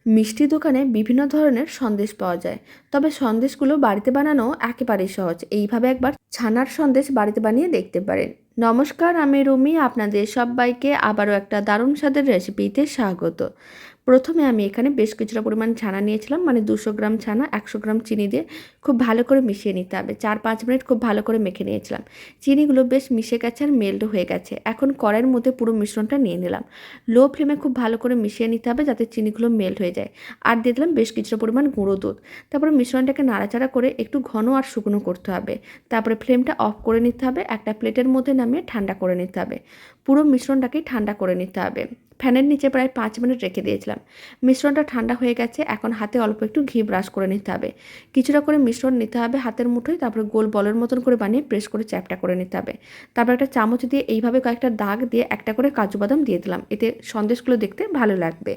মিষ্টি দোকানে বিভিন্ন ধরনের সন্দেশ পাওয়া যায়, তবে সন্দেশগুলো বাড়িতে বানানো একেবারেই সহজ। এইভাবে একবার ছানার সন্দেশ বাড়িতে বানিয়ে দেখতে পারেন। নমস্কার, আমি রুমি, আপনাদের সবাইকে আবারও একটা দারুণ স্বাদের রেসিপিতে স্বাগত। প্রথমে আমি এখানে বেশ কিছুটা পরিমাণ ছানা নিয়েছিলাম, মানে 200 গ্রাম ছানা 100 গ্রাম চিনি দিয়ে খুব ভালো করে মিশিয়ে নিতে হবে। 4-5 মিনিট খুব ভালো করে মেখে নিয়েছিলাম। চিনিগুলো বেশ মিশে গেছে আর মেল্ট হয়ে গেছে। এখন কড়াইয়ের মধ্যে পুরো মিশ্রণটা নিয়ে নিলাম। লো ফ্লেমে খুব ভালো করে মিশিয়ে নিতে হবে যাতে চিনিগুলো মেল্ট হয়ে যায়। আর দিয়ে দিলাম বেশ কিছুটা পরিমাণ গুঁড়ো দুধ। তারপরে মিশ্রণটাকে নাড়াচাড়া করে একটু ঘন আর শুকনো করতে হবে। তারপরে ফ্লেমটা অফ করে নিতে হবে। একটা প্লেটের মধ্যে নামিয়ে ঠান্ডা করে নিতে হবে। পুরো মিশ্রণটাকেই ঠান্ডা করে নিতে হবে। ফ্যানের নিচে প্রায় 5 মিনিট রেখে দিয়েছিলাম। মিশ্রণটা ঠান্ডা হয়ে গেছে। এখন হাতে অল্প একটু ঘি ব্রাশ করে নিতে হবে। কিছুটা করে মিশ্রণ নিতে হবে হাতের মুঠোয়, তারপরে গোল বলের মতন করে বানিয়ে প্রেস করে চ্যাপটা করে নিতে হবে। তারপর একটা চামচ দিয়ে এইভাবে কয়েকটা দাগ দিয়ে একটা করে কাজু বাদাম দিয়ে দিলাম। এতে সন্দেশগুলো দেখতে ভালো লাগবে।